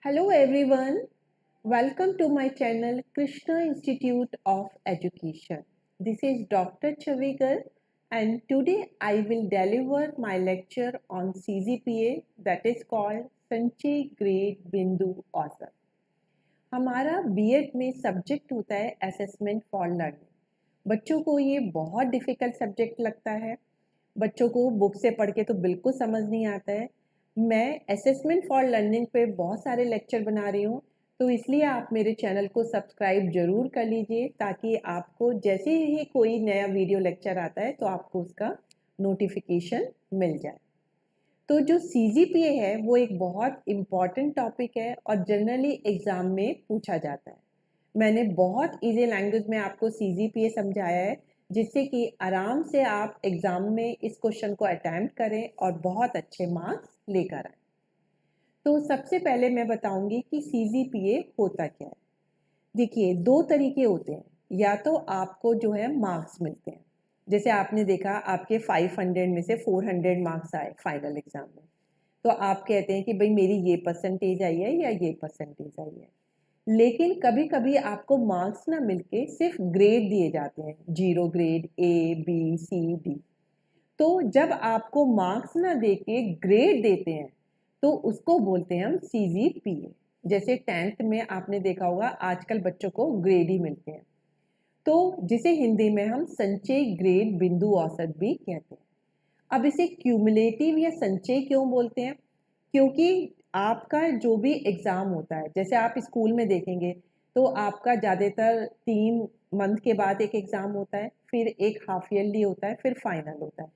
Hello everyone, welcome to my channel Krishna Institute of Education. This is Dr. Chavigar and today I will deliver my lecture on CGPA that is called Sanchey Grade Bindu Author. हमारा BEd में subject होता है assessment for learning. बच्चों को ये बहुत difficult subject लगता है। बच्चों को बुक से पढ़ के तो बिल्कुल समझ नहीं आता है। मैं असेसमेंट फॉर लर्निंग पे बहुत सारे लेक्चर बना रही हूँ, तो इसलिए आप मेरे चैनल को सब्सक्राइब ज़रूर कर लीजिए ताकि आपको जैसे ही कोई नया वीडियो लेक्चर आता है तो आपको उसका नोटिफिकेशन मिल जाए। तो जो सीजीपीए है वो एक बहुत इम्पॉर्टेंट टॉपिक है और जनरली एग्ज़ाम में पूछा जाता है। मैंने बहुत इजी लैंग्वेज में आपको सीजीपीए समझाया है जिससे कि आराम से आप एग्ज़ाम में इस क्वेश्चन को अटैम्प्ट करें और बहुत अच्छे मार्क्स लेकर आए। तो सबसे पहले मैं बताऊंगी कि सीजीपीए होता क्या है। देखिए, दो तरीके होते हैं। या तो आपको जो है मार्क्स मिलते हैं, जैसे आपने देखा आपके 500 में से 400 मार्क्स आए फाइनल एग्जाम में, तो आप कहते हैं कि भाई मेरी ये परसेंटेज आई है या ये परसेंटेज आई है। लेकिन कभी कभी आपको मार्क्स ना मिलके सिर्फ ग्रेड दिए जाते हैं, 0 grade, A B C D. तो जब आपको मार्क्स ना देके ग्रेड देते हैं तो उसको बोलते हैं हम सीजीपीए। जैसे 10th में आपने देखा होगा आजकल बच्चों को ग्रेड ही मिलते हैं, तो जिसे हिंदी में हम संचय ग्रेड बिंदु औसत भी कहते हैं। अब इसे क्यूमुलेटिव या संचय क्यों बोलते हैं? क्योंकि आपका जो भी एग्ज़ाम होता है, जैसे आप स्कूल में देखेंगे तो आपका ज़्यादातर 3 मंथ के बाद एक एग्ज़ाम होता है, फिर एक हाफ ईयरली होता है, फिर फाइनल होता है।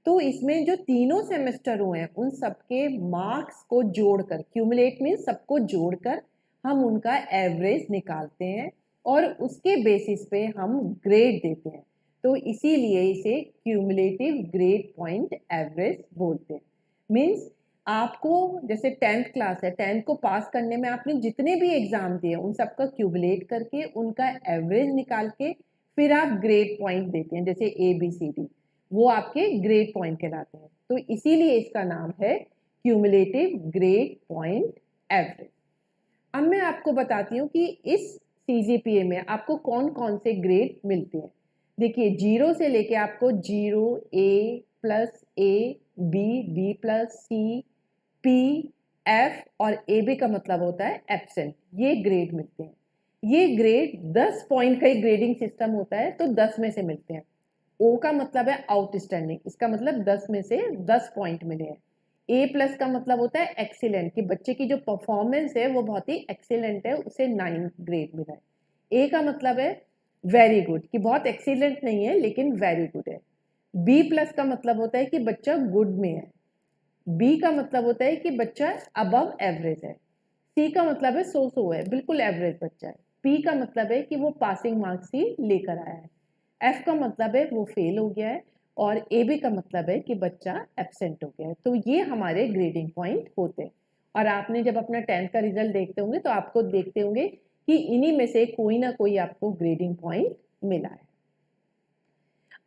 तो इसमें जो तीनों सेमेस्टर हुए हैं उन सबके मार्क्स को जोड़कर, क्यूमुलेट मीन्स सबको जोड़कर हम उनका एवरेज निकालते हैं और उसके बेसिस पे हम ग्रेड देते हैं। तो इसीलिए इसे क्यूमुलेटिव ग्रेड पॉइंट एवरेज बोलते हैं। मीन्स आपको जैसे 10th क्लास है, 10th को पास करने में आपने जितने भी एग्ज़ाम दिए उन सबका क्यूमुलेट करके उनका एवरेज निकाल के फिर आप ग्रेड पॉइंट देते हैं, जैसे ए बी सी डी, वो आपके ग्रेड पॉइंट कहलाते हैं। तो इसीलिए इसका नाम है क्यूमुलेटिव ग्रेड पॉइंट एवरेज। अब मैं आपको बताती हूँ कि इस सीजीपीए में आपको कौन कौन से ग्रेड मिलते हैं। देखिए, 0 से लेके आपको 0, A plus, A B, B plus, C, P, F और ए बी का मतलब होता है एब्सेंट, ये ग्रेड मिलते हैं। ये ग्रेड 10 पॉइंट का ही ग्रेडिंग सिस्टम होता है, तो 10 में से मिलते हैं। ओ का मतलब है आउटस्टैंडिंग, इसका मतलब 10 में से 10 पॉइंट मिले हैं। ए प्लस का मतलब होता है एक्सीलेंट, कि बच्चे की जो परफॉर्मेंस है वो बहुत ही एक्सीलेंट है, उसे 9 ग्रेड मिला है। ए का मतलब है वेरी गुड, कि बहुत एक्सीलेंट नहीं है लेकिन वेरी गुड है। बी प्लस का मतलब होता है कि बच्चा गुड में है। बी का मतलब होता है कि बच्चा अबव एवरेज है। सी का मतलब है सो है, बिल्कुल एवरेज बच्चा है। पी का मतलब है कि वो पासिंग मार्क्स ही लेकर आया है। एफ का मतलब है वो फेल हो गया है और ए बी का मतलब है कि बच्चा एब्सेंट हो गया है। तो ये हमारे ग्रेडिंग पॉइंट होते हैं। और आपने जब अपना 10th का रिजल्ट देखते होंगे तो आपको देखते होंगे कि इन्हीं में से कोई ना कोई आपको ग्रेडिंग पॉइंट मिला है।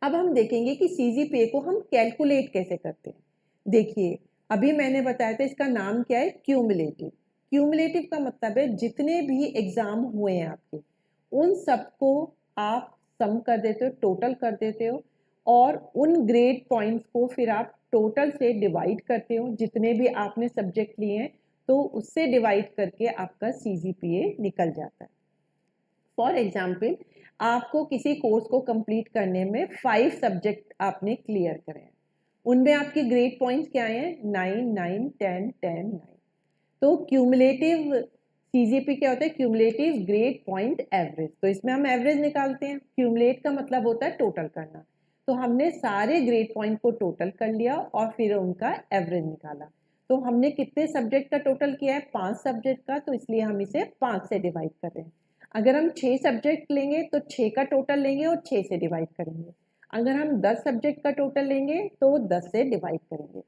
अब हम देखेंगे कि सीजीपीए को हम कैलकुलेट कैसे करते हैं। देखिए, अभी मैंने बताया था इसका नाम क्या है, क्यूमुलेटिव। क्यूमुलेटिव का मतलब है जितने भी एग्जाम हुए हैं आपके उन सबको आप सम कर देते हो, टोटल कर देते हो और उन ग्रेड पॉइंट्स को फिर आप टोटल से डिवाइड करते हो, जितने भी आपने सब्जेक्ट लिए हैं तो उससे डिवाइड करके आपका सीजीपीए निकल जाता है। फॉर एग्जाम्पल, आपको किसी कोर्स को कंप्लीट करने में 5 सब्जेक्ट आपने क्लियर करे हैं, उनमें आपके ग्रेड पॉइंट्स क्या हैं, 9 9 10 10 9। तो क्यूमुलेटिव सीजीपी क्या होता है, क्यूमुलेटिव ग्रेड पॉइंट एवरेज। तो इसमें हम एवरेज निकालते हैं। क्यूमुलेट का मतलब होता है टोटल करना। तो हमने सारे ग्रेड पॉइंट को टोटल कर लिया और फिर उनका एवरेज निकाला। तो हमने कितने सब्जेक्ट का टोटल किया है, 5 सब्जेक्ट का, तो इसलिए हम इसे 5 से डिवाइड कर रहे हैं। अगर हम 6 सब्जेक्ट लेंगे तो 6 का टोटल लेंगे और 6 से डिवाइड करेंगे। अगर हम 10 सब्जेक्ट का टोटल लेंगे तो 10 से डिवाइड करेंगे।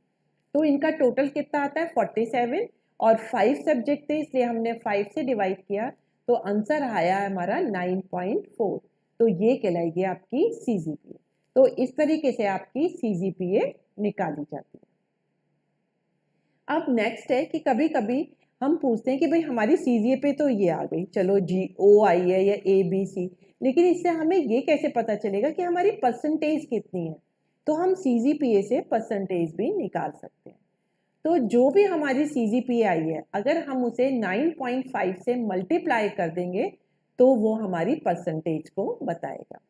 तो इनका टोटल कितना आता है, 47, और 5 सब्जेक्ट थे इसलिए हमने 5 से डिवाइड किया, तो आंसर आया है हमारा 9.4। तो ये कहलाएगी आपकी सीजीपीए। तो इस तरीके से आपकी सीजीपीए निकाली जाती है। अब नेक्स्ट है कि कभी कभी हम पूछते हैं कि भाई हमारी CGPA तो ये आ गई, चलो GO आई है या ABC, लेकिन इससे हमें ये कैसे पता चलेगा कि हमारी परसेंटेज कितनी है? तो हम CGPA से परसेंटेज भी निकाल सकते हैं। तो जो भी हमारी CGPA आई है, अगर हम उसे 9.5 से मल्टीप्लाई कर देंगे तो वो हमारी परसेंटेज को बताएगा।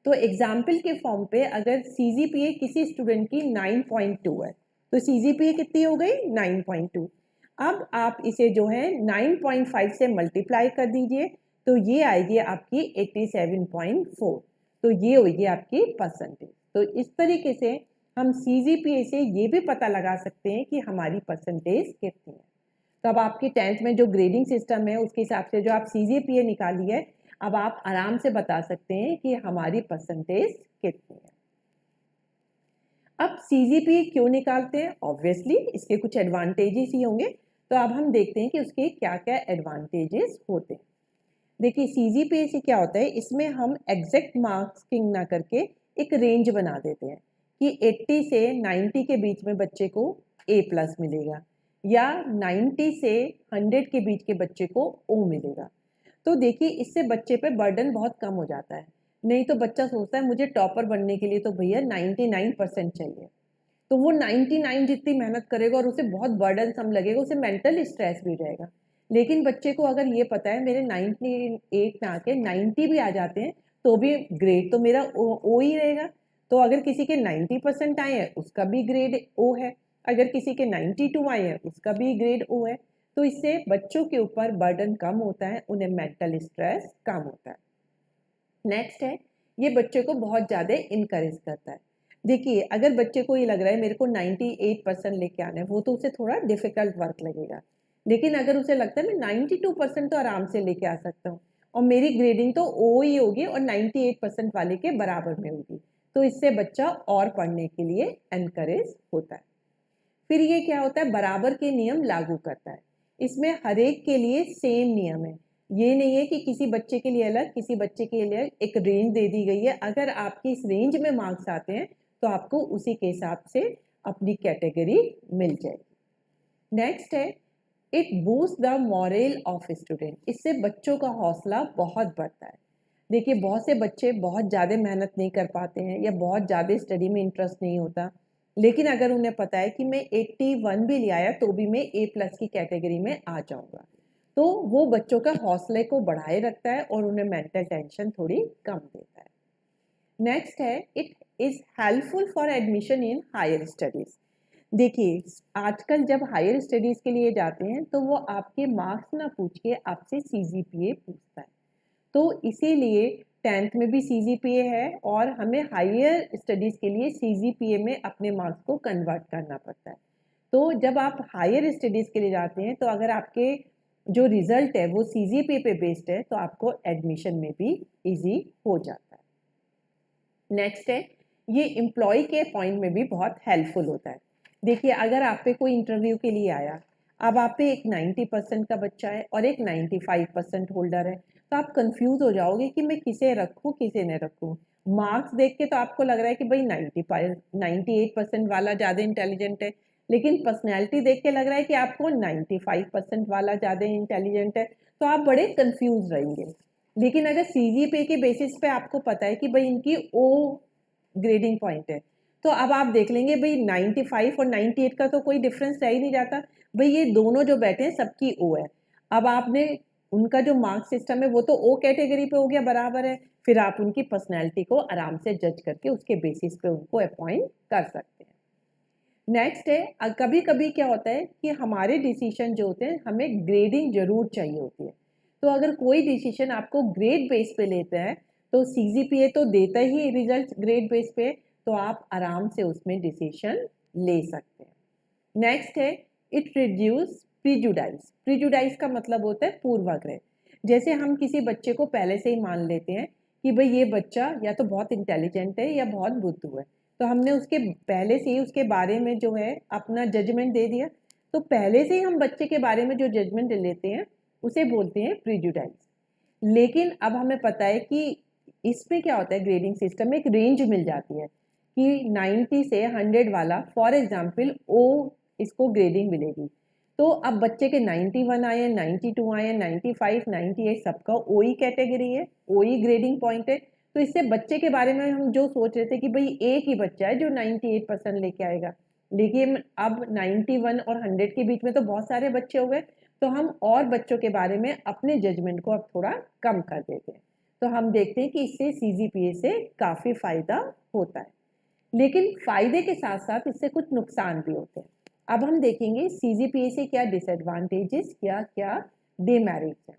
तो एग्जाम्पल के फॉर्म पे अगर CGPA किसी स्टूडेंट की 9.2 है तो CGPA कितनी हो गई? 9.2। अब आप इसे जो है 9.5 से मल्टीप्लाई कर दीजिए तो ये आएगी आपकी 87.4। तो ये होगी आपकी परसेंटेज। तो इस तरीके से हम CGPA से ये भी पता लगा सकते हैं कि हमारी परसेंटेज कितनी है। तो अब आपकी 10th में जो ग्रेडिंग सिस्टम है उसके हिसाब से जो आप CGPA निकाली है, अब आप आराम से बता सकते हैं कि हमारी परसेंटेज कितनी है। अब CGPA क्यों निकालते हैं? ऑब्वियसली इसके कुछ एडवांटेजेस ही होंगे। तो अब हम देखते हैं कि उसके क्या क्या एडवांटेजेस होते हैं। देखिए CGPA से क्या होता है, इसमें हम एग्जैक्ट मार्किंग ना करके एक रेंज बना देते हैं कि 80 से 90 के बीच में बच्चे को A+ मिलेगा या 90 से 100 के बीच के बच्चे को O मिलेगा। तो देखिए इससे बच्चे पे बर्डन बहुत कम हो जाता है। नहीं तो बच्चा सोचता है मुझे टॉपर बनने के लिए तो भैया 99% चाहिए, तो वो 99 जितनी मेहनत करेगा और उसे बहुत बर्डन सम लगेगा, उसे मेंटल स्ट्रेस भी रहेगा। लेकिन बच्चे को अगर ये पता है मेरे 98 में आके 90 भी आ जाते हैं तो भी ग्रेड तो मेरा ओ ही रहेगा। तो अगर किसी के 90% आए हैं उसका भी ग्रेड ओ है, अगर किसी के 92 आए हैं उसका भी ग्रेड ओ है। तो इससे बच्चों के ऊपर बर्डन कम होता है, उन्हें मेंटल स्ट्रेस कम होता है। नेक्स्ट है, ये बच्चे को बहुत ज़्यादा इनकरेज करता है। देखिए अगर बच्चे को ये लग रहा है मेरे को 98% लेके आना है, वो तो उसे थोड़ा डिफिकल्ट वर्क लगेगा। लेकिन अगर उसे लगता है मैं 92% तो आराम से लेके आ सकता हूँ और मेरी ग्रेडिंग तो ओ ही होगी और 98% वाले के बराबर में होगी, तो इससे बच्चा और पढ़ने के लिए एनकरेज होता है। फिर ये क्या होता है, बराबर के नियम लागू करता है। इसमें हर एक के लिए सेम नियम है। ये नहीं है कि किसी बच्चे के लिए अलग, किसी बच्चे के लिए एक रेंज दे दी गई है। अगर आपके इस रेंज में मार्क्स आते हैं तो आपको उसी के हिसाब से अपनी कैटेगरी मिल जाएगी। नेक्स्ट है, it boost the moral of student. इससे बच्चों का हौसला बहुत बढ़ता है। देखिए बहुत से बच्चे बहुत ज़्यादा मेहनत नहीं कर पाते हैं या बहुत ज़्यादा स्टडी में इंटरेस्ट नहीं होता, लेकिन अगर उन्हें पता है कि मैं 81 भी ले आया तो भी मैं A+ की कैटेगरी में आ जाऊंगा, तो वो बच्चों का हौसले को बढ़ाए रखता है और उन्हें मेंटल टेंशन थोड़ी कम देता है। नेक्स्ट है, it is helpful for admission in higher studies. देखिए आजकल जब हायर स्टडीज़ के लिए जाते हैं तो वो आपके मार्क्स ना पूछ के आपसे CGPA पूछता है। तो इसीलिए 10th में भी CGPA है और हमें हायर स्टडीज़ के लिए CGPA में अपने मार्क्स को कन्वर्ट करना पड़ता है। तो जब आप हायर स्टडीज़ के लिए जाते हैं तो अगर आपके जो रिज़ल्ट है वो CGPA पे बेस्ड है तो आपको एडमिशन में भी ईजी हो जाता है। नेक्स्ट है, ये एम्प्लॉय के पॉइंट में भी बहुत हेल्पफुल होता है। देखिए अगर आप पे कोई इंटरव्यू के लिए आया, अब आप पे एक 90% का बच्चा है और एक 95% होल्डर है, तो आप कंफ्यूज हो जाओगे कि मैं किसे रखूँ किसे न रखूँ। मार्क्स देख के तो आपको लग रहा है कि भाई 98% वाला ज़्यादा इंटेलिजेंट है, लेकिन पर्सनैलिटी देख के लग रहा है कि आपको 95% वाला ज़्यादा इंटेलिजेंट है, तो आप बड़े कंफ्यूज रहेंगे। लेकिन अगर CGPA के बेसिस पे आपको पता है कि भाई इनकी ओ ग्रेडिंग पॉइंट है, तो अब आप देख लेंगे भाई 95 और 98 का तो कोई डिफरेंस रह ही नहीं जाता, भाई ये दोनों जो बैठे हैं सबकी ओ है। अब आपने उनका जो मार्क सिस्टम है वो तो ओ कैटेगरी पे हो गया, बराबर है। फिर आप उनकी पर्सनैलिटी को आराम से जज करके उसके बेसिस पे उनको अपॉइंट कर सकते हैं। नेक्स्ट है, कभी कभी क्या होता है कि हमारे डिसीजन जो होते हैं हमें ग्रेडिंग जरूर चाहिए होती है। तो अगर कोई डिसीजन आपको ग्रेड बेस पे लेता है तो CGPA तो देता ही रिजल्ट ग्रेड बेस पे, तो आप आराम से उसमें डिसीजन ले सकते हैं। नेक्स्ट है, इट रिड्यूस प्रीजुडाइज। प्रीजुडाइज का मतलब होता है पूर्वाग्रह। जैसे हम किसी बच्चे को पहले से ही मान लेते हैं कि भाई ये बच्चा या तो बहुत इंटेलिजेंट है या बहुत बुद्धू है, तो हमने उसके पहले से ही उसके बारे में जो है अपना जजमेंट दे दिया। तो पहले से ही हम बच्चे के बारे में जो जजमेंट लेते हैं उसे बोलते हैं प्रीजुडाइज। लेकिन अब हमें पता है कि इसमें क्या होता है, ग्रेडिंग सिस्टम में एक रेंज मिल जाती है कि 90 से 100 वाला फॉर एग्जाम्पल ओ इसको ग्रेडिंग मिलेगी। तो अब बच्चे के 91 आए, 92 आए, 95, 98 सबका OE कैटेगरी है, OE ग्रेडिंग पॉइंट है। तो इससे बच्चे के बारे में हम जो सोच रहे थे कि भाई एक ही बच्चा है जो 98% लेके आएगा, लेकिन अब 91 और 100 के बीच में तो बहुत सारे बच्चे हो गए, तो हम और बच्चों के बारे में अपने जजमेंट को अब थोड़ा कम कर देते हैं। तो हम देखते हैं कि इससे CGPA से काफ़ी फ़ायदा होता है, लेकिन फ़ायदे के साथ साथ इससे कुछ नुकसान भी होते हैं। अब हम देखेंगे CGPA से क्या डिसएडवांटेजेस, क्या क्या डिमेरिट्स हैं।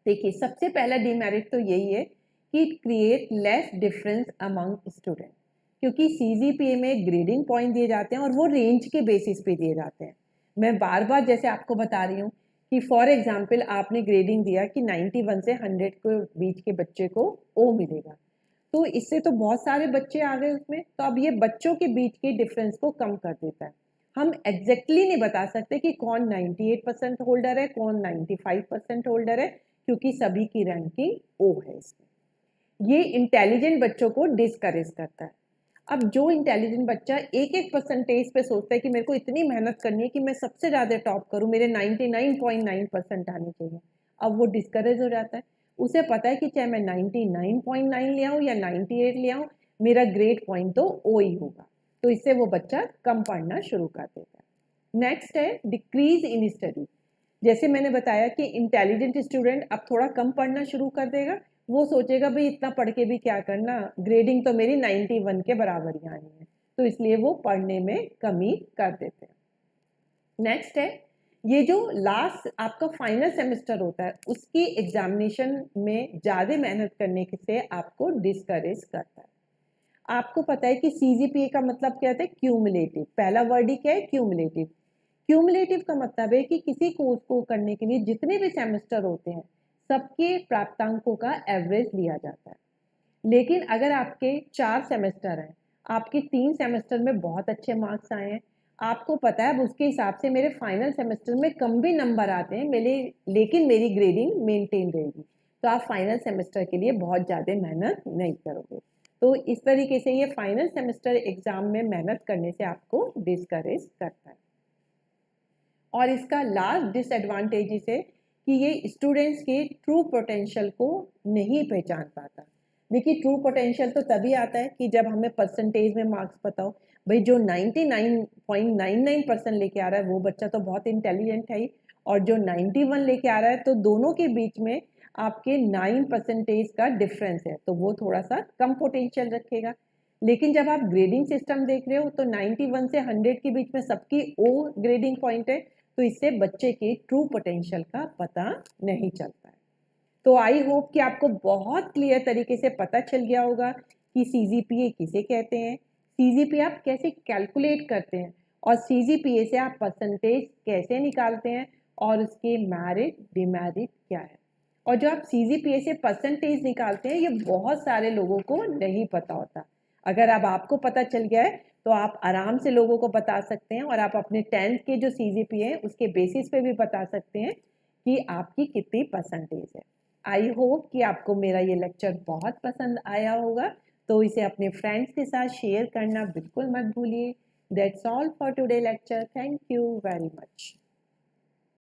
देखिए, सबसे पहला डिमेरिट तो यही है कि it create less difference among student, क्योंकि CGPA में ग्रेडिंग पॉइंट दिए जाते हैं और वो रेंज के बेसिस पे दिए जाते हैं। मैं बार बार जैसे आपको बता रही हूँ कि फॉर एग्जांपल आपने ग्रेडिंग दिया कि 91 से 100 के बीच के बच्चे को O मिलेगा, तो इससे तो बहुत सारे बच्चे आ गए उसमें, तो अब ये बच्चों के बीच के डिफरेंस को कम कर देता है। हम एग्जैक्टली नहीं बता सकते कि कौन 98% होल्डर है, कौन 95% होल्डर है, क्योंकि सभी की रैंकिंग O है इसमें। ये इंटेलिजेंट बच्चों को डिस्करेज करता है। अब जो इंटेलिजेंट बच्चा एक एक परसेंटेज पे सोचता है कि मेरे को इतनी मेहनत करनी है कि मैं सबसे ज़्यादा टॉप करूं, मेरे 99.9% आने चाहिए, अब वो डिस्करेज हो जाता है। उसे पता है कि चाहे मैं 99.9 ले आऊँ या 98 ले आऊँ, मेरा ग्रेड पॉइंट तो O ही होगा। तो इससे वो बच्चा कम पढ़ना शुरू कर देता है। नेक्स्ट है डिक्रीज इन स्टडी। जैसे मैंने बताया कि इंटेलिजेंट स्टूडेंट अब थोड़ा कम पढ़ना शुरू कर देगा, वो सोचेगा भाई इतना पढ़ के भी क्या करना, ग्रेडिंग तो मेरी 91 के बराबर ही आनी है, तो इसलिए वो पढ़ने में कमी कर देते हैं। नेक्स्ट है, ये जो लास्ट आपका फाइनल सेमेस्टर होता है उसकी एग्जामिनेशन में ज़्यादा मेहनत करने से आपको डिस्करेज करता है। आपको पता है कि CGPA का मतलब क्या होता है, क्यूमुलेटिव। पहला वर्ड ही क्या है, क्यूमुलेटिव। क्यूमुलेटिव का मतलब है कि किसी कोर्स को करने के लिए जितने भी सेमेस्टर होते हैं सबके प्राप्तांकों का एवरेज लिया जाता है। लेकिन अगर आपके 4 सेमेस्टर हैं, आपके 3 सेमेस्टर में बहुत अच्छे मार्क्स आए हैं, आपको पता है अब उसके हिसाब से मेरे फाइनल सेमेस्टर में कम भी नंबर आते हैं मेरे, लेकिन मेरी ग्रेडिंग मेंटेन रहेगी, तो आप फाइनल सेमेस्टर के लिए बहुत ज़्यादा मेहनत नहीं करोगे। तो इस तरीके से ये फाइनल सेमेस्टर एग्जाम में मेहनत करने से आपको डिस्करेज करता है। और इसका लास्ट डिसएडवांटेजेस है कि ये स्टूडेंट्स के ट्रू पोटेंशियल को नहीं पहचान पाता। देखिए, ट्रू पोटेंशियल तो तभी आता है कि जब हमें परसेंटेज में मार्क्स पता हो। भाई जो 99.99% लेके आ रहा है वो बच्चा तो बहुत इंटेलिजेंट है ही, और जो 91 लेके आ रहा है, तो दोनों के बीच में आपके 9% का डिफरेंस है, तो वो थोड़ा सा कम पोटेंशियल रखेगा। लेकिन जब आप ग्रेडिंग सिस्टम देख रहे हो तो 91 से 100 के बीच में सबकी O ग्रेडिंग पॉइंट है, तो इससे बच्चे के ट्रू पोटेंशियल का पता नहीं चलता है। तो आई होप कि आपको बहुत क्लियर तरीके से पता चल गया होगा कि CGPA किसे कहते हैं, CGPA आप कैसे कैलकुलेट करते हैं, और CGPA से आप परसेंटेज कैसे निकालते हैं, और उसके मेरिट डिमेरिट क्या है। और जो आप CGPA से परसेंटेज निकालते हैं, ये बहुत सारे लोगों को नहीं पता होता। अगर अब आपको पता चल गया है तो आप आराम से लोगों को बता सकते हैं, और आप अपने 10th के जो CGPA है उसके बेसिस पे भी बता सकते हैं कि आपकी कितनी परसेंटेज है। आई होप कि आपको मेरा ये लेक्चर बहुत पसंद आया होगा, तो इसे अपने फ्रेंड्स के साथ शेयर करना बिल्कुल मत भूलिए। That's all for today lecture. Thank you very much.